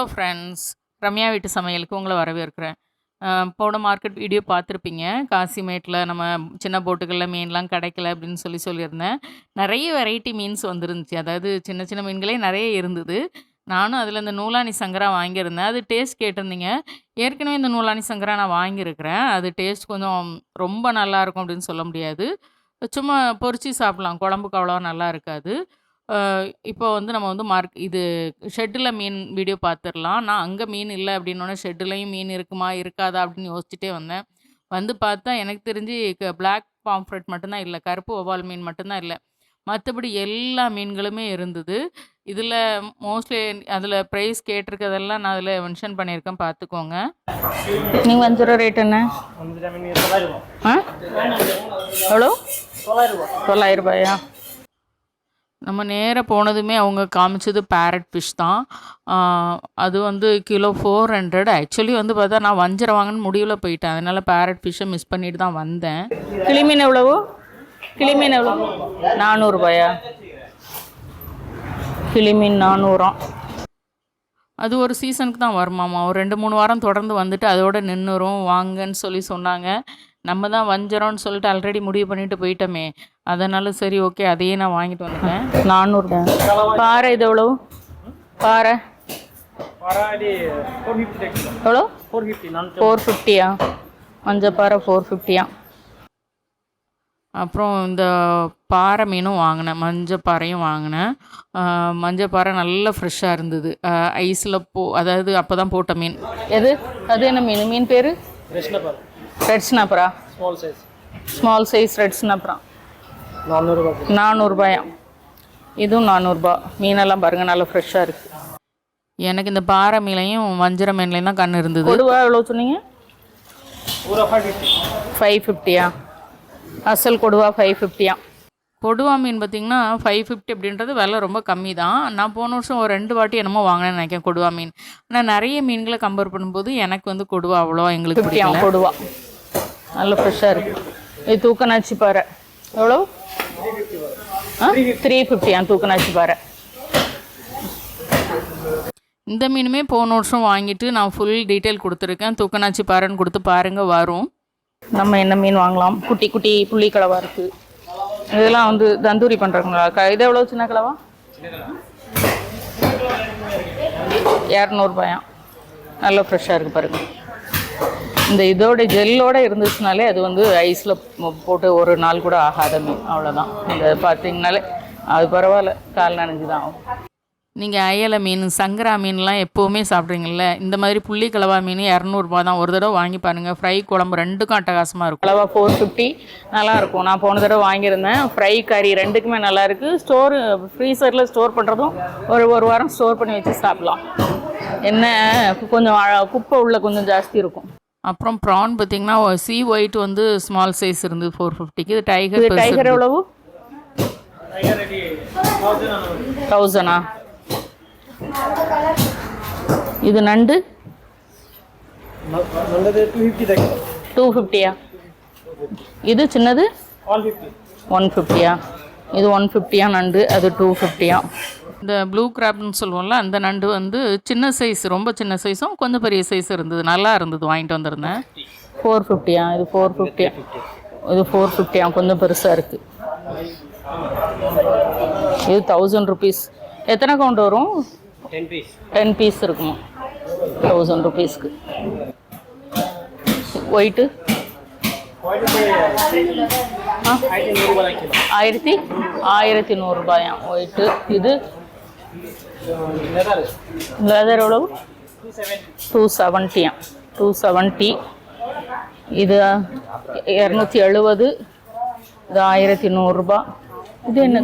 Hello friends, Ramya வீட்டு சமையலுக்கு உங்களை வரவேற்கிறேன். போன மார்க்கெட் வீடியோ பார்த்துருப்பீங்க. காசிமேட்டில் நம்ம சின்ன போட்டுகளில் மீன்லாம் கிடைக்கல அப்படின்னு சொல்லியிருந்தேன். நிறைய வெரைட்டி மீன்ஸ் வந்துருந்துச்சு. அதாவது சின்ன சின்ன மீன்களே நிறைய இருந்தது. நானும் அதில் இந்த நூலானி சங்கரா வாங்கியிருந்தேன். அது டேஸ்ட் கேட்டிருந்தீங்க. ஏற்கனவே இந்த நூலானி சங்கரா நான் வாங்கியிருக்கிறேன். அது டேஸ்ட் கொஞ்சம் ரொம்ப நல்லாயிருக்கும் அப்படின்னு சொல்ல முடியாது. சும்மா பொரிச்சு சாப்பிடலாம். குழம்புக்கு அவ்வளோவா நல்லா இருக்காது. இப்போ வந்து நம்ம வந்து இது ஷெட்டில் மீன் வீடியோ பார்த்துரலாம். நான் அங்கே மீன் இல்லை அப்படின்னோடனே ஷெட்டுலேயும் மீன் இருக்குமா இருக்காதா அப்படின்னு யோசிச்சுட்டே வந்தேன். வந்து பார்த்தா எனக்கு தெரிஞ்சு பிளாக் பாம்ஃப்ரெட் மட்டும்தான் இல்லை, கருப்பு வவ்வால் மீன் மட்டும்தான் இல்லை. மற்றபடி எல்லா மீன்களுமே இருந்தது. இதில் மோஸ்ட்லி அதில் ப்ரைஸ் கேட்டிருக்கிறதெல்லாம் நான் அதில் மென்ஷன் பண்ணியிருக்கேன், பார்த்துக்கோங்க. நீங்கள் வஞ்சிர ரேட் என்ன? எவ்வளோ? 900 ரூபாயா? நம்ம நேராக போனதுமே அவங்க காமிச்சது பேரட் ஃபிஷ் தான். அது வந்து கிலோ 400. ஆக்சுவலி வந்து பார்த்தா நான் வஞ்சரை வாங்கன்னு முடிவில் போயிட்டேன். அதனால் பேரட் ஃபிஷ்ஷை மிஸ் பண்ணிட்டு தான் வந்தேன். கிளிமீன் எவ்வளவோ? கிளிமீன் எவ்வளோ? 400 ரூபாயா? கிளிமீன் 400. அது ஒரு சீசனுக்கு தான் வருமாமா. ஒரு 2-3 வாரம் தொடர்ந்து வந்துட்டு அதோட நின்றுரும் வாங்கன்னு சொன்னாங்க. நம்ம தான் வஞ்சரோன்னு சொல்லிட்டு ஆல்ரெடி முடிவு பண்ணிட்டு போயிட்டோமே, அதனால சரி ஓகே அதையே நான் வாங்கிட்டு வந்துட்டேன். 400. பாறை இது எவ்வளோ? பாறை எவ்வளோ? 450யா? மஞ்சள் பாறை 450யா? அப்புறம் இந்த பாறை மீனும் வாங்கினேன், மஞ்சள் பாறையும் வாங்கினேன். மஞ்சள் பாறை நல்லா ஃப்ரெஷ்ஷாக இருந்தது. ஐஸில் அதாவது அப்போ தான் போட்ட மீன். எது அது? என்ன மீன்? மீன் பேர் ரெட் ஸ்னாப்பரா? ஸ்மால் சைஸ் ரெட் ஸ்னாப்பரா 400 ரூபாயா? இதுவும் 400 ரூபா. மீனெல்லாம் பாருங்கள் நல்லா ஃப்ரெஷ்ஷாக இருக்குது. எனக்கு இந்த பாறை மீனையும் வஞ்சிர மீன்லையும் தான் கண் இருந்தது. கொடுவா எவ்வளோ சொன்னீங்க? 550யா? அசல் கொடுவா 550யா? கொடுவா மீன் பார்த்திங்கன்னா 550 அப்படின்றது விலை ரொம்ப கம்மி தான். நான் போன வருஷம் ஒரு 2 வாட்டி என்னமோ வாங்கினேன்னு நினைக்கிறேன் கொடுவா மீன். ஆனால் நிறைய மீன்களை கம்பேர் பண்ணும்போது எனக்கு வந்து கொடுவா அவ்வளோவா எங்களுக்கு பிடிக்கும். கொடுவா நல்ல ஃப்ரெஷ்ஷாக இருக்குது. இது தூக்கநாச்சி பாறை எவ்வளோ? 350யா? தூக்கநாச்சி பாறை. இந்த மீனுமே போன வருஷம் வாங்கிட்டு நான் ஃபுல் டீட்டெயில் கொடுத்துருக்கேன். தூக்கநாச்சி பாறைன்னு கொடுத்து பாருங்கள் வரும். நம்ம என்ன மீன் வாங்கலாம்? குட்டி குட்டி புள்ளி கலவா இருக்குது. இதெல்லாம் வந்து தந்தூரி பண்ணுறாங்களா? இது எவ்வளோ? சின்ன கலவா 200 ரூபாயா? நல்லா ஃப்ரெஷ்ஷாக இருக்குது பாருங்கள். இந்த இதோட ஜெல்லோடு இருந்துச்சுனாலே அது வந்து ஐஸில் போட்டு ஒரு நாள் கூட ஆகாத மீன், அவ்வளோதான். இந்த பார்த்தீங்கனாலே அது பரவாயில்ல, கால் நனைஞ்சு தான் ஆகும். நீங்கள் அயலை மீன், சங்கரா மீன்லாம் எப்போவுமே சாப்பிட்றீங்கள, இந்த மாதிரி புள்ளி கலவா மீன் 200 ரூபா தான். ஒரு தடவை வாங்கி பாருங்கள். ஃப்ரை குழம்பு ரெண்டுக்கும் அட்டகாசமாக இருக்கும். கலவா 450 நல்லாயிருக்கும். நான் போன தடவை வாங்கியிருந்தேன். ஃப்ரை கறி ரெண்டுக்குமே நல்லாயிருக்கு. ஃப்ரீசரில் ஸ்டோர் பண்ணுறதும் ஒரு வாரம் ஸ்டோர் பண்ணி வச்சு சாப்பிட்லாம். என்ன கொஞ்சம் குப்பை உள்ள கொஞ்சம் ஜாஸ்தி இருக்கும். அப்புறம் ப்ரான் பார்த்திங்கன்னா சி ஒயிட் வந்து ஸ்மால் சைஸ் இருந்தது 450க்கு. இது டைகர் எவ்வளவு? 1000ஆ? இது நண்டு 250யா? இது சின்னது 150யா? இது 150யா நண்டு? அது 250யா? இந்த ப்ளூ கிராப்னு சொல்லுவோம்ல, அந்த நண்டு வந்து சின்ன சைஸ், ரொம்ப சின்ன சைஸும் கொஞ்சம் பெரிய சைஸ் இருந்தது. நல்லா இருந்தது, வாங்கிட்டு வந்திருந்தேன். 450யா? இது 450யா? இது 450யா? கொஞ்சம் பெருசாக இருக்குது. இது 1000 ருபீஸ். எத்தனை கவுண்ட் வரும்? 10 பீஸ் இருக்குமா? 1000 ருபீஸ்க்கு. ஒயிட்டு 1100 ரூபாயா ஒயிட்டு? இது லெதர் எவ்வளவு? 270யா? 270. இது 270. இது 1100 ரூபா. இது என்ன?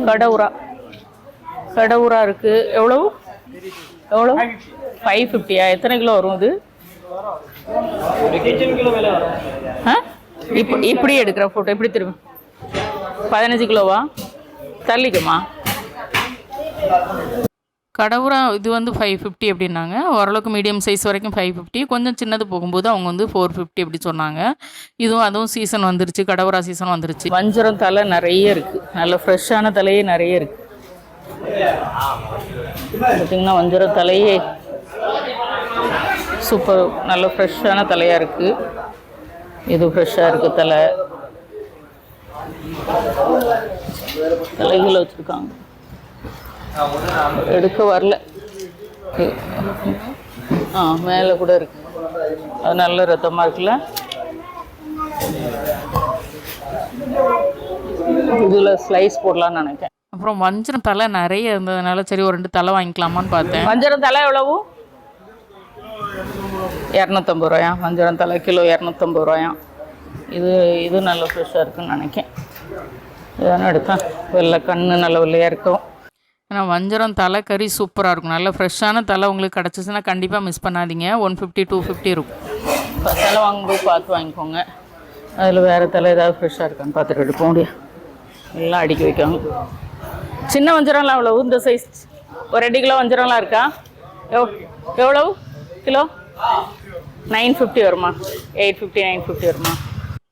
கடவுரா இருக்குது. எவ்வளோ? 550யா? எத்தனை கிலோ வரும் இது? இப்படி எடுக்கிற ஃபோட்டோ எப்படி திரும்ப? 15 கிலோவா? தள்ளிக்குமா? கடவுரா இது வந்து 550 அப்படின்னாங்க. ஓரளவுக்கு மீடியம் சைஸ் வரைக்கும் 550. கொஞ்சம் சின்னது போகும்போது அவங்க வந்து 450 அப்படி சொன்னாங்க. அதுவும் சீசன் வந்துருச்சு, கடவுரா சீசன் வந்துருச்சு. வஞ்சரம் தலை நிறைய இருக்குது. நல்ல ஃப்ரெஷ்ஷான தலையே நிறைய இருக்குது. பார்த்திங்கன்னா வஞ்சரம் தலையே சூப்பர், நல்ல ஃப்ரெஷ்ஷான தலையாக இருக்குது. இது ஃப்ரெஷ்ஷாக இருக்குது. தலைகளை வச்சுருக்காங்க, எடுக்க வரல. மேலே கூட இருக்கு. அது நல்ல ரத்தமாக இருக்குல்ல. இதில் ஸ்லைஸ் போடலான்னு நினைக்கிறேன். அப்புறம் வஞ்சரம் தலை நிறைய இருந்ததுனால சரி ஒரு 2 தலை வாங்கிக்கலாமான்னு பார்த்தேன். வஞ்சரம் தலை எவ்வளவு? 250 ரூபாயா? வஞ்சரம் தலை கிலோ 250 ரூபாயா? இது நல்ல ஃப்ரெஷ்ஷாக இருக்குன்னு நினைக்கிறேன். இதானே எடுத்தேன். வெள்ளை கண்ணு நல்ல வெள்ளையாக இருக்கும். ஏன்னா வஞ்சரம் தலை கறி சூப்பராக இருக்கும். நல்ல ஃப்ரெஷ்ஷான தலை உங்களுக்கு கிடச்சிச்சின்னா கண்டிப்பாக மிஸ் பண்ணாதீங்க. 150 250 இருக்கும். தலை வாங்கும்போது பார்த்து வாங்கிக்கோங்க. அதில் வேறு தலை ஏதாவது ஃப்ரெஷ்ஷாக இருக்கான்னு பார்த்துட்டு எடுப்போம். முடியும் எல்லாம் அடுக்கி வைக்காங்க. சின்ன வஞ்சரம்லாம் எவ்வளவு? இந்த சைஸ் ஒரு 2 கிலோ வஞ்சரம்லாம் இருக்கா? எவ்வளவு கிலோ? 950 வருமா? 850 950 வருமா?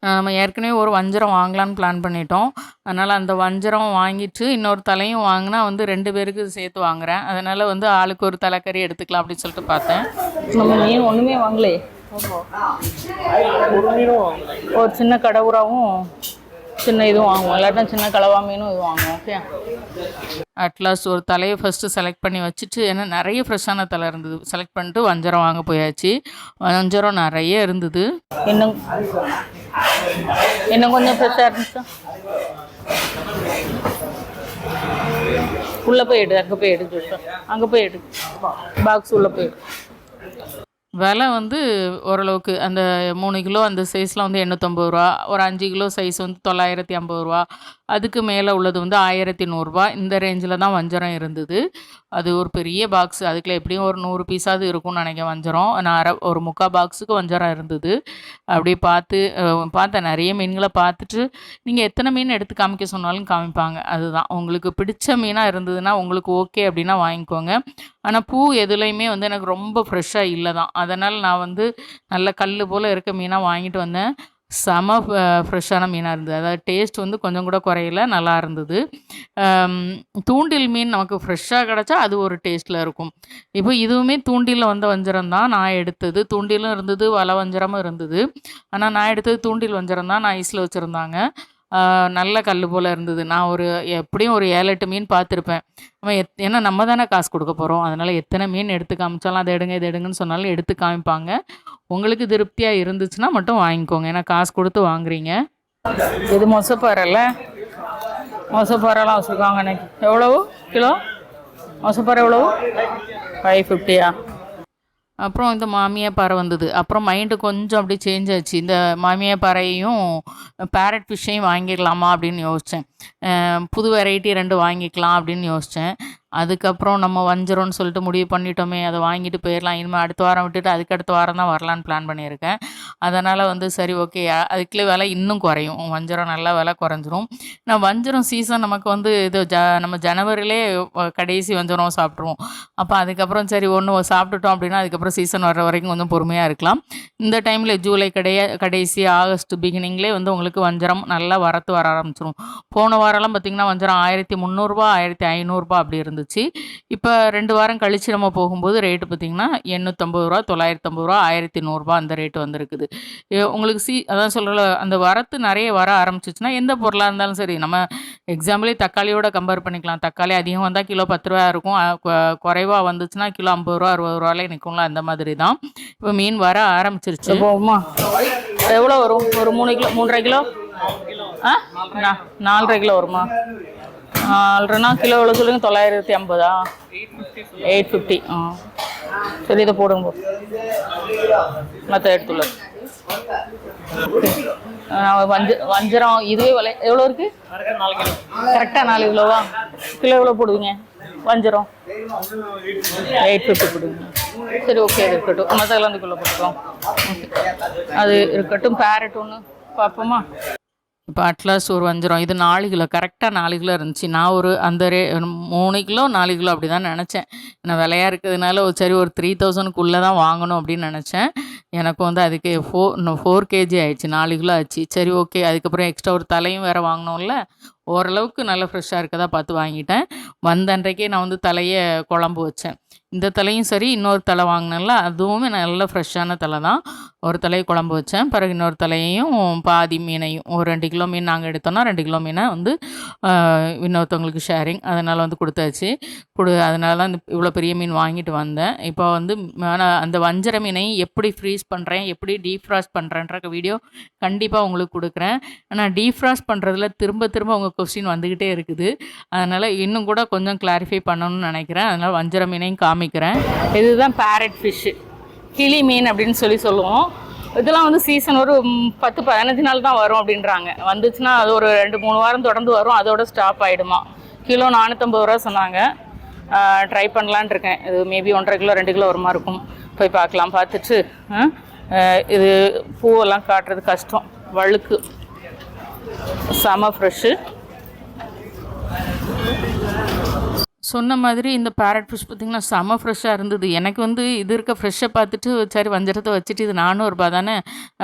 நம்ம ஏற்கனவே ஒரு வஞ்சரம் வாங்கலான்னு பிளான் பண்ணிட்டோம். அதனால் அந்த வஞ்சரம் வாங்கிட்டு இன்னொரு தலையும் வாங்கினா 2 பேருக்கு சேர்த்து வாங்குகிறேன். அதனால் ஆளுக்கு ஒரு தலைக்கறி எடுத்துக்கலாம் அப்படின்னு சொல்லிட்டு பார்த்தேன். நம்ம மீன் ஒன்றுமே வாங்கலையே. ஒரு சின்ன கடவுராவும் சின்ன இதுவும் வாங்குவோம். இல்லாட்டா சின்ன கலவா மீனும் இதுவும் வாங்குவோம். ஓகே. அட்லாஸ்ட் ஒரு தலையை ஃபஸ்ட்டு செலக்ட் பண்ணி வச்சுட்டு, ஏன்னா நிறைய ஃப்ரெஷ்ஷான தலை இருந்தது. செலக்ட் பண்ணிட்டு வஞ்சரம் வாங்க போயாச்சு. வஞ்சரம் நிறைய இருந்தது. இன்னும் கொஞ்சம் ஃப்ரெஷ்ஷாக இருந்துச்சா? உள்ளே போய் எடு, அங்கே போய் எடு, அங்கே போய் எடு, பாக்ஸ் உள்ளே போய் எடு. விலை ஓரளவுக்கு அந்த 3 கிலோ அந்த சைஸில் 850 ரூபா, ஒரு 5 கிலோ சைஸ் 950 ரூபா, அதுக்கு மேலே உள்ளது 1100 ரூபா. இந்த ரேஞ்சில் தான் வஞ்சரம் இருந்தது. அது ஒரு பெரிய பாக்ஸ். அதுக்குள்ள எப்படியும் ஒரு 100 பீஸாவது இருக்கும்னு நினைக்கிறேன் வஞ்சரம். நான் ஒரு 3/4 பாக்ஸுக்கு வஞ்சரம் இருந்தது. அப்படியே பார்த்தேன் நிறைய மீன்களை பார்த்துட்டு, நீங்கள் எத்தனை மீன் எடுத்து காமிக்க சொன்னாலும் காமிப்பாங்க. அதுதான் உங்களுக்கு பிடிச்ச மீனாக இருந்ததுன்னா உங்களுக்கு ஓகே அப்படின்னா வாங்கிக்கோங்க. ஆனால் பூ எதுலேயுமே எனக்கு ரொம்ப ஃப்ரெஷ்ஷாக இல்லை தான். அதனால் நான் நல்ல கல் போல் இருக்க மீனாக வாங்கிட்டு வந்தேன். செம ஃப்ரெஷ்ஷான மீனாக இருந்தது. அதாவது டேஸ்ட் கொஞ்சம் கூட குறையில, நல்லா இருந்தது. தூண்டில் மீன் நமக்கு ஃப்ரெஷ்ஷாக கிடச்சா அது ஒரு டேஸ்ட்டில் இருக்கும். இப்போ இதுவுமே தூண்டிலில் வஞ்சரம் தான் நான் எடுத்தது. தூண்டிலும் இருந்தது, வலை வஞ்சரமும் இருந்தது. ஆனால் நான் எடுத்தது தூண்டில் வஞ்சரம் தான். நான் ஐஸில் வச்சுருந்தாங்க. நல்ல கல் போல் இருந்தது. நான் எப்படியும் ஒரு 7 8 மீன் பார்த்துருப்பேன். ஏன்னா நம்ம தானே காசு கொடுக்க போகிறோம். அதனால் எத்தனை மீன் எடுத்து காமிச்சாலும் அதை எடுங்க இது எடுங்கன்னு சொன்னாலும் எடுத்து காமிப்பாங்க. உங்களுக்கு திருப்தியாக இருந்துச்சுன்னா மட்டும் வாங்கிக்கோங்க. ஏன்னா காசு கொடுத்து வாங்குறீங்க. இது மொசப்பாறைல மொசப்பாறைலாம் வச்சுருக்காங்க. எனக்கு எவ்வளவு கிலோ மொசப்பாறை? எவ்வளவு? 550யா? அப்புறம் இந்த மாமியா பாறை வந்தது. அப்புறம் மைண்டு கொஞ்சம் அப்படி சேஞ்ச் ஆச்சு. இந்த மாமியா பாறையையும் பேரட் ஃபிஷ்ஷையும் வாங்கிடலாமா அப்படின்னு யோசித்தேன். புது வெரைட்டி 2 வாங்கிக்கலாம் அப்படின்னு யோசித்தேன். அதுக்கப்புறம் நம்ம வஞ்சரம்னு சொல்லிட்டு முடிவு பண்ணிட்டோமே, அதை வாங்கிட்டு போயிடலாம். இனிமேல் அடுத்த வாரம் விட்டுட்டு அதுக்கு அடுத்த வாரம் தான் வரலான்னு பிளான் பண்ணியிருக்கேன். அதனால் சரி ஓகே, அதுக்குள்ளே விலை இன்னும் குறையும். வஞ்சரம் நல்லா விலை குறைஞ்சிரும். நான் வஞ்சரம் சீசன் நமக்கு இது நம்ம ஜனவரியிலே கடைசி வஞ்சரம் சாப்பிட்ருவோம். அப்போ அதுக்கப்புறம் சரி ஒன்று சாப்பிட்டுட்டோம் அப்படின்னா அதுக்கப்புறம் சீசன் வர்ற வரைக்கும் கொஞ்சம் பொறுமையாக இருக்கலாம். இந்த டைமில் ஜூலை கடைசி ஆகஸ்ட் பிகினிங்லேயே உங்களுக்கு வஞ்சரம் நல்லா வர ஆரம்பிச்சிடும். போன வாரம்லாம் பார்த்திங்கன்னா வஞ்சரம் 1300 ரூபா 1500 அப்படி இருந்துச்சு. இப்போ 2 வாரம் கழித்து நம்ம போகும்போது ரேட்டு பார்த்திங்கன்னா 850 ரூபா 950 ரூபா 1100 அந்த ரேட்டு வந்திருக்குது. உங்களுக்கு அதான் சொல்கிற அந்த வரத்து நிறைய வர ஆரம்பிச்சிச்சுன்னா எந்த பொருளாக இருந்தாலும் சரி, நம்ம எக்ஸாம்பிளே தக்காளியோட கம்பேர் பண்ணிக்கலாம். தக்காளி அதிகம் வந்தால் கிலோ 10 ரூபா இருக்கும். குறைவாக வந்துச்சுன்னா கிலோ 50 ரூபா 60 ரூபாலே நிற்கும்ல, அந்த மாதிரி தான். இப்போ மீன் வர ஆரம்பிச்சிருச்சு. போகுமா? எவ்வளோ வரும்? ஒரு 3 கிலோ 3.5 கிலோ 4.5 கிலோ வருமா? 4.5 கிலோ எவ்வளோ சொல்லுங்க? 950 850. சரி, இதை போடுங்க. மற்ற எடுத்துள்ள வஞ்சரம் இதுவே விலை எவ்வளோ இருக்குது? கரெக்டாக 4 கிலோவா? கிலோ எவ்வளோ போடுவீங்க வஞ்சரம்? 850 போடுவீங்க. சரி ஓகே, அது இருக்கட்டும். மற்றெல்லாம் அந்த கிலோ போட்டுக்கோம். அது இருக்கட்டும். பேரட் ஒன்று பார்ப்போமா? இப்போ அட்லாஸ் ஒரு வஞ்சரம் இது 4 கிலோ, கரெக்டாக 4 கிலோ இருந்துச்சு. நான் ஒரு அந்த 3 கிலோ 4 கிலோ அப்படி தான் நினச்சேன். நான் விலையாக இருக்கிறதுனால சரி ஒரு 3000க்குள்ளே தான் வாங்கணும் அப்படின்னு நினச்சேன். எனக்கு அதுக்கு 4 கேஜி ஆயிடுச்சு. 4 கிலோ ஆச்சு. சரி ஓகே, அதுக்கப்புறம் எக்ஸ்ட்ரா ஒரு தலையும் வேறு வாங்கினோம்ல. ஓரளவுக்கு நல்லா ஃப்ரெஷ்ஷாக இருக்கதா பார்த்து வாங்கிட்டேன். வந்த அன்றைக்கே நான் தலையை குழம்பு வச்சேன். இந்த தலையும் சரி, இன்னொரு தலை வாங்கினேன்ல அதுவுமே நல்ல ஃப்ரெஷ்ஷான தலை தான். ஒரு தலையை குழம்பு வச்சேன். பிறகு இன்னொரு தலையையும் பாதி மீனையும் ஒரு 2 கிலோ மீன் நாங்கள் எடுத்தோம்னா 2 கிலோ மீனை வந்து இன்னொருத்தவங்களுக்கு ஷேரிங், அதனால் வந்து கொடுத்தாச்சு. அதனால தான் இவ்வளோ பெரிய மீன் வாங்கிட்டு வந்தேன். இப்போ வந்து நான் அந்த வஞ்சர மீனை எப்படி ஃப்ரீஸ் பண்ணுறேன், எப்படி டீஃப்ராஸ்ட் பண்ணுறேன்ற வீடியோ கண்டிப்பாக உங்களுக்கு கொடுக்குறேன். ஆனால் டீஃப்ராஸ்ட் பண்ணுறதுல திரும்ப திரும்ப உங்கள் கொஸ்டின் வந்துக்கிட்டே இருக்குது. அதனால் இன்னும் கூட கொஞ்சம் கிளாரிஃபை பண்ணணும்னு நினைக்கிறேன். அதனால் வஞ்சர மீனையும் காமிக்கிறேன். இதுதான் பேரட் ஃபிஷ்ஷு, கிளி மீன் அப்படின்னு சொல்லுவோம். இதெல்லாம் வந்து சீசன் ஒரு 10-15 நாள் தான் வரும் அப்படின்றாங்க. வந்துச்சுன்னா அது ஒரு 2-3 வாரம் தொடர்ந்து வரும், அதோட ஸ்டாப் ஆகிடுமா. கிலோ 450 ரூபா சொன்னாங்க. ட்ரை பண்ணலான் இருக்கேன். இது மேபி 1.5 கிலோ 2 கிலோ வருமா இருக்கும். போய் பார்க்கலாம். பார்த்துட்டு இது பூவெல்லாம் காட்டுறது கஷ்டம், வழுக்கு. செம ஃப்ரெஷ்ஷு. சொன்ன மாதிரி இந்த பேரட் ஃபிஷ் பார்த்திங்கன்னா செம ஃப்ரெஷ்ஷாக இருந்தது. எனக்கு வந்து இது இருக்க ஃப்ரெஷ்ஷை பார்த்துட்டு சரி வஞ்சரத்தை வச்சுட்டு இது 400 ரூபா தானே,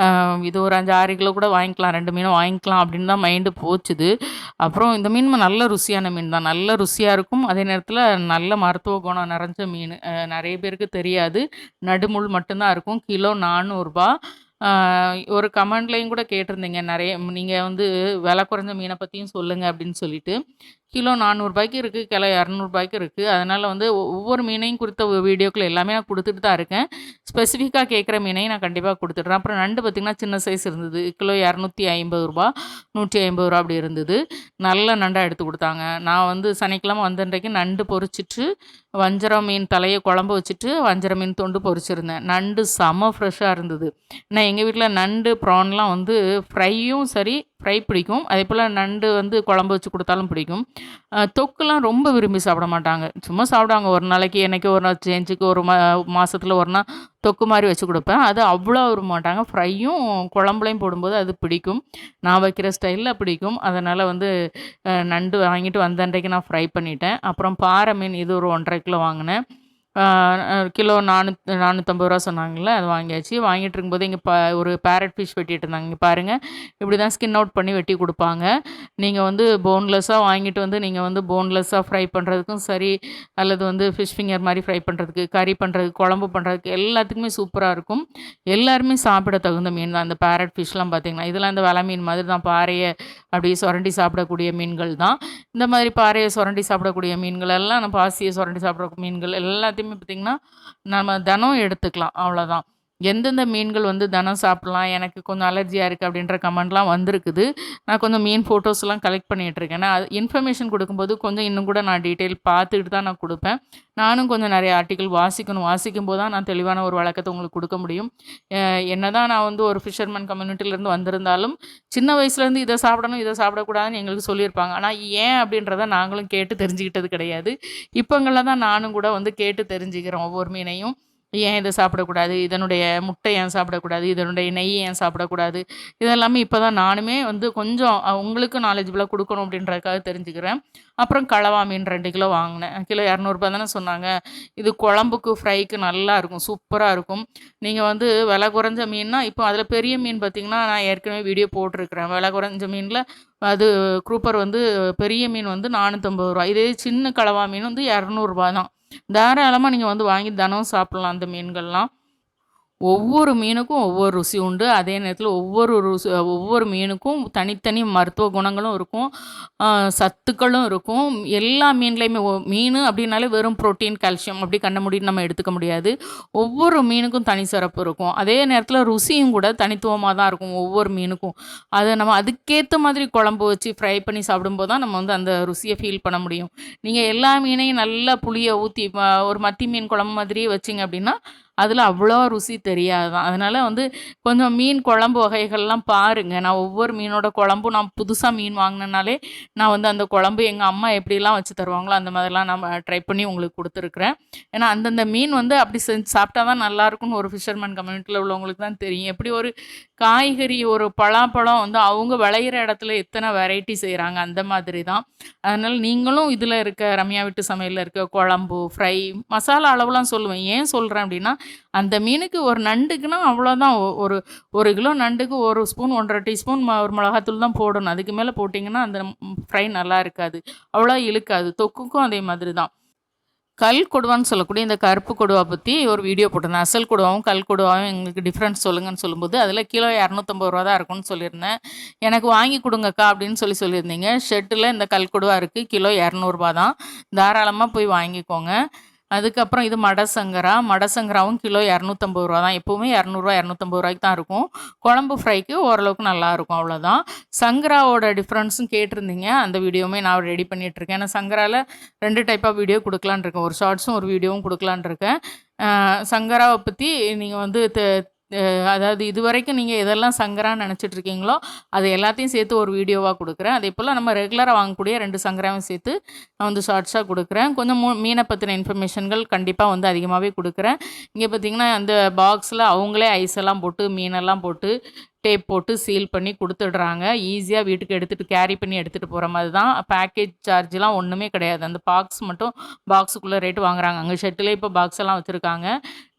இது ஒரு 5-6 கிலோ கூட வாங்கிக்கலாம், 2 மீனும் வாங்கிக்கலாம் அப்படின்னு தான் மைண்டு போச்சுது. அப்புறம் இந்த மீன் நல்ல ருசியான மீன் தான், நல்ல ருசியாக இருக்கும். அதே நேரத்தில் நல்ல மருத்துவ குணம் நிறைஞ்ச மீன். நிறைய பேருக்கு தெரியாது, நடுமுள் மட்டும்தான் இருக்கும். கிலோ 400 ரூபா. ஒரு கமெண்ட்லேயும் கூட கேட்டிருந்தீங்க நிறைய, நீங்கள் வந்து விலை குறைஞ்ச மீனை பற்றியும் சொல்லுங்கள் அப்படின்னு சொல்லிட்டு. கிலோ 400 ரூபாய்க்கு இருக்குது, கிலோ 200 ரூபாய்க்கு இருக்குது. அதனால் வந்து ஒவ்வொரு மீனையும் குறித்த வீடியோக்கள் எல்லாமே நான் கொடுத்துட்டு தான் இருக்கேன். ஸ்பெசிஃபிக்காக கேட்குற மீனையும் நான் கண்டிப்பாக கொடுத்துட்றேன். அப்புறம் நண்டு பார்த்திங்கன்னா சின்ன சைஸ் இருந்தது, கிலோ 250 ரூபா 150 ரூபா அப்படி இருந்தது. நல்ல நண்டாக எடுத்து கொடுத்தாங்க. நான் வந்து சனிக்கிழமை வந்தன்றைக்கு நண்டு பொரிச்சிட்டு வஞ்சர மீன் தலையை குழம்பு வச்சுட்டு வஞ்சர மீன் தொண்டு பொரிச்சிருந்தேன். நண்டு செம ஃப்ரெஷ்ஷாக இருந்தது. நான் எங்கள் வீட்டில் நண்டு ப்ரான்லாம் வந்து ஃப்ரையும் சரி, ஃப்ரை பிடிக்கும். அதே போல் நண்டு வந்து குழம்பு வச்சு கொடுத்தாலும் பிடிக்கும். தொக்குலாம் ரொம்ப விரும்பி சாப்பிட மாட்டாங்க, சும்மா சாப்பிடுவாங்க. ஒரு நாளைக்கு என்னைக்கு ஒரு நாள் சேஞ்சுக்கு ஒரு மாதத்தில் ஒரு நாள் தொக்கு மாதிரி வச்சு கொடுப்பேன். அது அவ்வளோ விரும்ப மாட்டாங்க. ஃப்ரையும் குழம்புலையும் போடும்போது அது பிடிக்கும், நான் வைக்கிற ஸ்டைலில் பிடிக்கும். அதனால் வந்து நண்டு வாங்கிட்டு வந்தன்றைக்கு நான் ஃப்ரை பண்ணிட்டேன். அப்புறம் பாறை மீன் இது ஒரு 1.5 கிலோ வாங்கினேன். கிலோ 450 ரூபா சொன்னாங்கள்ல, அது வாங்கியாச்சு. வாங்கிட்டு இருக்கும்போது இங்கே ஒரு பேரட் ஃபிஷ் வெட்டிட்டு இருந்தாங்க. இங்கே பாருங்கள், இப்படி தான் ஸ்கின் அவுட் பண்ணி வெட்டி கொடுப்பாங்க. நீங்கள் வந்து போன்லெஸ்ஸாக வாங்கிட்டு வந்து நீங்கள் வந்து போன்லெஸ்ஸாக ஃப்ரை பண்ணுறதுக்கும் சரி, அல்லது வந்து ஃபிஷ் ஃபிங்கர் மாதிரி ஃப்ரை பண்ணுறதுக்கு, கறி பண்ணுறதுக்கு, குழம்பு பண்ணுறதுக்கு எல்லாத்துக்குமே சூப்பராக இருக்கும். எல்லாருமே சாப்பிட தகுந்த மீன் தான் இந்த பேரட் ஃபிஷ்லாம். பார்த்திங்கன்னா இதெல்லாம் இந்த வெலை மீன் மாதிரி தான், பாறையை அப்படியே சுரண்டி சாப்பிடக்கூடிய மீன்கள் தான். இந்த மாதிரி பாறையை சுரண்டி சாப்பிடக்கூடிய மீன்கள் எல்லாம், நம்ம பாசியை சுரண்டி சாப்பிட மீன்கள் எல்லாத்தையுமே பார்த்திங்கன்னா நம்ம தினம் எடுத்துக்கலாம், அவ்வளோதான். எந்தெந்த மீன்கள் வந்து தினம் சாப்பிட்லாம், எனக்கு கொஞ்சம் அலர்ஜியாக இருக்குது அப்படின்ற கமெண்ட்லாம் வந்திருக்குது. நான் கொஞ்சம் மீன் ஃபோட்டோஸ்லாம் கலெக்ட் பண்ணிகிட்ருக்கேன். நான் இன்ஃபர்மேஷன் கொடுக்கும்போது கொஞ்சம் இன்னும் கூட நான் டீட்டெயில் பார்த்துக்கிட்டு தான் நான் கொடுப்பேன். நானும் கொஞ்சம் நிறைய ஆர்டிக்கல் வாசிக்கும்போது தான் நான் தெளிவான ஒரு வழக்கத்தை உங்களுக்கு கொடுக்க முடியும். என்ன தான் நான் வந்து ஒரு ஃபிஷர்மேன் கம்யூனிட்டிலேருந்து வந்திருந்தாலும் சின்ன வயசுலேருந்து இதை சாப்பிடணும் இதை சாப்பிடக்கூடாதுன்னு எங்களுக்கு சொல்லியிருப்பாங்க. ஆனால் ஏன் அப்படின்றத நாங்களும் கேட்டு தெரிஞ்சுக்கிட்டது கிடையாது. இப்போங்களில் தான் நானும் கூட வந்து கேட்டு தெரிஞ்சுக்கிறேன் ஒவ்வொரு மீனையும். ஏன் இதை சாப்பிடக்கூடாது, இதனுடைய முட்டை ஏன் சாப்பிடக்கூடாது, இதனுடைய நெய் ஏன் சாப்பிடக்கூடாது, இதெல்லாமே இப்போ தான் நானுமே வந்து கொஞ்சம் உங்களுக்கு நாலேஜபிளாக கொடுக்கணும் அப்படின்றதுக்காக தெரிஞ்சுக்கிறேன். அப்புறம் கலவா மீன் 2 கிலோ வாங்கினேன். கிலோ 200 ரூபா தானே சொன்னாங்க. இது குழம்புக்கு ஃப்ரைக்கு நல்லா இருக்கும், சூப்பராக இருக்கும். நீங்கள் வந்து விலை குறைஞ்ச மீன்னா இப்போ அதில் பெரிய மீன் பார்த்திங்கன்னா நான் ஏற்கனவே வீடியோ போட்டிருக்கிறேன். விலை குறைஞ்ச மீனில் அது குரூப்பர் வந்து பெரிய மீன் வந்து 450 ரூபா. இதே சின்ன கலவா மீன் வந்து 200 ரூபா தான். தாராளமாக நீங்கள் வந்து வாங்கி தினம் சாப்பிட்லாம் அந்த மீன்கள்லாம். ஒவ்வொரு மீனுக்கும் ஒவ்வொரு ருசி உண்டு. அதே நேரத்தில் ஒவ்வொரு மீனுக்கும் தனித்தனி மருத்துவ குணங்களும் இருக்கும், சத்துக்களும் இருக்கும். எல்லா மீன்லேயுமே மீன் அப்படின்னாலே வெறும் புரோட்டீன், கால்சியம் அப்படி கண்ண மூடின்னு நம்ம எடுத்துக்க முடியாது. ஒவ்வொரு மீனுக்கும் தனி சிறப்பு இருக்கும். அதே நேரத்தில் ருசியும் கூட தனித்துவமாக தான் இருக்கும் ஒவ்வொரு மீனுக்கும். அதை நம்ம அதுக்கேற்ற மாதிரி குழம்பு வச்சு ஃப்ரை பண்ணி சாப்பிடும்போது தான் நம்ம வந்து அந்த ருசியை ஃபீல் பண்ண முடியும். நீங்கள் எல்லா மீனையும் நல்லா புளியை ஊற்றி ஒரு மத்தி மீன் குழம்பு மாதிரியே வச்சிங்க அப்படின்னா அதில் அவ்வளோ ருசி தெரியாது தான். அதனால் வந்து கொஞ்சம் மீன் குழம்பு வகைகள்லாம் பாருங்கள். நான் ஒவ்வொரு மீனோட குழம்பும் நான் புதுசாக மீன் வாங்கினனாலே நான் வந்து அந்த குழம்பு எங்கள் அம்மா எப்படிலாம் வச்சு தருவாங்களோ அந்த மாதிரிலாம் நான் ட்ரை பண்ணி உங்களுக்கு கொடுத்துருக்குறேன். ஏன்னா அந்தந்த மீன் வந்து அப்படி செஞ்சு சாப்பிட்டா தான் நல்லாயிருக்கும்னு ஒரு ஃபிஷர்மேன் கம்யூனிட்டியில் உள்ளவங்களுக்கு தான் தெரியும். எப்படி ஒரு காய்கறி, ஒரு பலாப்பழம் வந்து அவங்க விளையிற இடத்துல எத்தனை வெரைட்டி செய்கிறாங்க, அந்த மாதிரி தான். அதனால் நீங்களும் இதில் இருக்க ரம்யா வீட்டு சமையலில் இருக்க குழம்பு, ஃப்ரை, மசாலா அளவுலாம் சொல்லுவேன். ஏன் சொல்கிறேன் அப்படின்னா, அந்த மீனுக்கு ஒரு நண்டுக்குன்னா அவ்வளோதான். ஒரு கிலோ நண்டுக்கு 1 ஸ்பூன் 1.5 டீஸ்பூன் ஒரு மிளகாத்தூள் தான் போடணும். அதுக்கு மேலே போட்டிங்கன்னா அந்த ஃப்ரை நல்லா இருக்காது, அவ்வளோ இழுக்காது. தொக்குக்கும் அதே மாதிரி தான். கல் கொடுவான்னு சொல்லக்கூடிய இந்த கருப்பு கொடுவா பற்றி ஒரு வீடியோ போட்டிருந்தேன். அசல் கொடுவாவும் கல் கொடுவாவும் எங்களுக்கு டிஃப்ரென்ஸ் சொல்லுங்கன்னு சொல்லும்போது அதில் கிலோ 250 தான் இருக்கும்னு சொல்லியிருந்தேன். எனக்கு வாங்கி கொடுங்கக்கா அப்படின்னு சொல்லியிருந்தீங்க. ஷெட்டில் இந்த கல் கொடுவா இருக்குது, கிலோ 200 தான். தாராளமாக போய் வாங்கிக்கோங்க. அதுக்கப்புறம் இது மடசங்கராவும் கிலோ 250 தான். எப்போவுமே 200 250 தான் இருக்கும். குழம்பு ஃப்ரைக்கு ஓரளவுக்கு நல்லாயிருக்கும், அவ்வளோதான். சங்கராவோட டிஃப்ரென்ஸும் கேட்டிருந்தீங்க. அந்த வீடியோவுமே நான் ரெடி பண்ணிகிட்ருக்கேன். ஏன்னா சங்கராவில் 2 டைப் ஆஃப் வீடியோ கொடுக்கலான்னு இருக்கேன். ஒரு ஷார்ட்ஸும் ஒரு வீடியோவும் கொடுக்கலான்னு இருக்கேன். சங்கராவை பற்றி நீங்கள் வந்து அதாவது இதுவரைக்கும் நீங்கள் எதெல்லாம் சங்கரான்னு நினச்சிட்ருக்கீங்களோ அது எல்லாத்தையும் சேர்த்து ஒரு வீடியோவாக கொடுக்குறேன். அதே போல் நம்ம ரெகுலராக வாங்கக்கூடிய 2 சங்கராவும் சேர்த்து நான் வந்து ஷார்ட்ஸாக கொடுக்குறேன். கொஞ்சம் மீனை பற்றின இன்ஃபர்மேஷன்கள் கண்டிப்பாக வந்து அதிகமாகவே கொடுக்குறேன். இங்கே பார்த்திங்கன்னா அந்த பாக்ஸில் அவங்களே ஐஸ் எல்லாம் போட்டு மீனெல்லாம் போட்டு டேப் போட்டு சீல் பண்ணி கொடுத்துடுறாங்க. ஈஸியாக வீட்டுக்கு கேரி பண்ணி எடுத்துகிட்டு போகிற மாதிரி தான். பேக்கேஜ் சார்ஜ்லாம் ஒன்றுமே கிடையாது. அந்த பாக்ஸ் மட்டும் பாக்ஸுக்குள்ளே ரேட்டு வாங்குறாங்க. அங்கே ஷெட்டிலே இப்போ பாக்ஸ் எல்லாம் வச்சுருக்காங்க.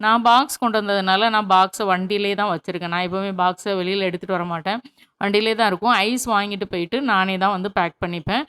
நான் பாக்ஸ் கொண்டு வந்ததுனால நான் பாக்ஸை வண்டியிலே தான் வச்சுருக்கேன். நான் எப்போவுமே பாக்ஸை வெளியில் எடுத்துகிட்டு வர மாட்டேன். வண்டியிலே தான் இருக்கும். ஐஸ் வாங்கிட்டு போயிட்டு நானே தான் வந்து பேக் பண்ணிப்பேன்.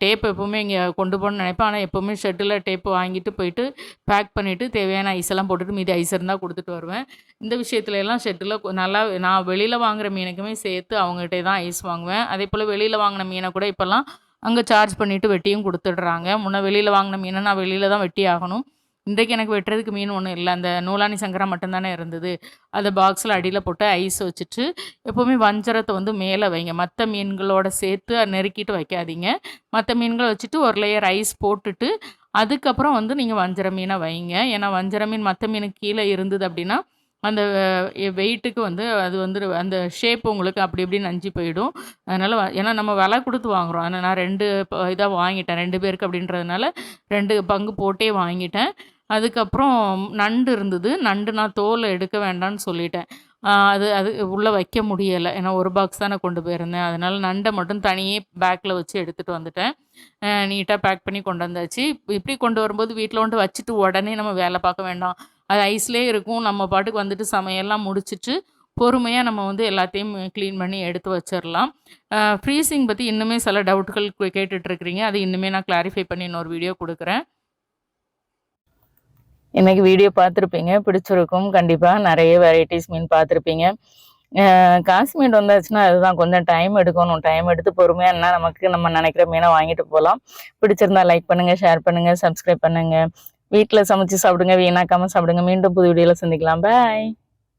டேப் எப்போவுமே இங்கே கொண்டு போகணுன்னு நினைப்பேன். ஆனால் எப்போவுமே ஷெட்டில் டேப்பு வாங்கிட்டு போயிட்டு பேக் பண்ணிவிட்டு தேவையான ஐஸ் எல்லாம் போட்டுட்டு மீதி ஐஸ் இருந்தால் கொடுத்துட்டு வருவேன். இந்த விஷயத்துல எல்லாம் ஷெட்டில் நல்லா நான் வெளியில் வாங்குகிற மீனுக்குமே சேர்த்து அவங்ககிட்டே தான் ஐஸ் வாங்குவேன். அதே போல் வெளியில் வாங்கின மீனை கூட இப்போல்லாம் அங்கே சார்ஜ் பண்ணிவிட்டு வெட்டியும் கொடுத்துடுறாங்க. முன்னே வெளியில் வாங்கின மீனை நான் வெளியில் தான் வெட்டி ஆகணும். இன்றைக்கு எனக்கு வெட்டுறதுக்கு மீன் ஒன்றும் இல்லை. அந்த நூலானி சங்கரா மட்டும்தானே இருந்தது. அதை பாக்ஸில் அடியில் போட்டு ஐஸ் வச்சுட்டு எப்போவுமே வஞ்சரத்தை வந்து மேலே வைங்க. மற்ற மீன்களோட சேர்த்து நெருக்கிட்டு வைக்காதீங்க. மற்ற மீன்களை வச்சுட்டு ஒரு லேயர் ஐஸ் போட்டுட்டு அதுக்கப்புறம் வந்து நீங்கள் வஞ்சர மீனை வைங்க. ஏன்னா வஞ்சர மீன் மற்ற மீனுக்கு கீழே இருந்தது அப்படின்னா அந்த வெயிட்டுக்கு வந்து அது வந்து அந்த ஷேப் உங்களுக்கு அப்படி இப்படி நஞ்சு போயிடும். அதனால் ஏன்னா நம்ம விலை கொடுத்து வாங்குகிறோம். ஆனால் நான் 2 இதாக வாங்கிட்டேன் 2 பேருக்கு அப்படின்றதுனால 2 பங்கு போட்டே வாங்கிட்டேன். அதுக்கப்புறம் நண்டு இருந்தது. நண்டு நான் தோலை எடுக்க வேண்டாம்னு சொல்லிட்டேன். அது அது உள்ளே வைக்க முடியலை. ஏன்னா ஒரு பாக்ஸ் தானே கொண்டு போயிருந்தேன். அதனால் நண்டை மட்டும் தனியே பேக்கில் வச்சு எடுத்துகிட்டு வந்துட்டேன். நீட்டாக பேக் பண்ணி கொண்டு வந்தாச்சு. இப்படி கொண்டு வரும்போது வீட்டில் கொண்டு வச்சுட்டு உடனே நம்ம வேலை பார்க்க வேண்டாம். அது ஐஸ்லேயே இருக்கும். நம்ம பாட்டுக்கு வந்துட்டு சமையல்லாம் முடிச்சுட்டு பொறுமையாக நம்ம வந்து எல்லாத்தையும் க்ளீன் பண்ணி எடுத்து வச்சிடலாம். ஃப்ரீசிங் பற்றி இன்னுமே சில டவுட்டுகள் கேட்டுட்ருக்கிறீங்க. அது இன்னுமே நான் கிளாரிஃபை பண்ணி இன்னொரு வீடியோ கொடுக்குறேன். இன்றைக்கி வீடியோ பார்த்துருப்பீங்க, பிடிச்சிருக்கும். கண்டிப்பாக நிறைய வெரைட்டிஸ் மீன் பார்த்துருப்பீங்க. காசு மீன் வந்தாச்சுன்னா அதுதான் கொஞ்சம் டைம் எடுக்கணும். டைம் எடுத்து பொறுமையாக என்ன நமக்கு நம்ம நினைக்கிற மீனை வாங்கிட்டு போகலாம். பிடிச்சிருந்தா லைக் பண்ணுங்கள், ஷேர் பண்ணுங்கள், சப்ஸ்கிரைப் பண்ணுங்கள். வீட்டில் சமைச்சு சாப்பிடுங்க, வீணாக்காமல் சாப்பிடுங்க. மீண்டும் புது வீடியோவில் சந்திக்கலாம். பாய்.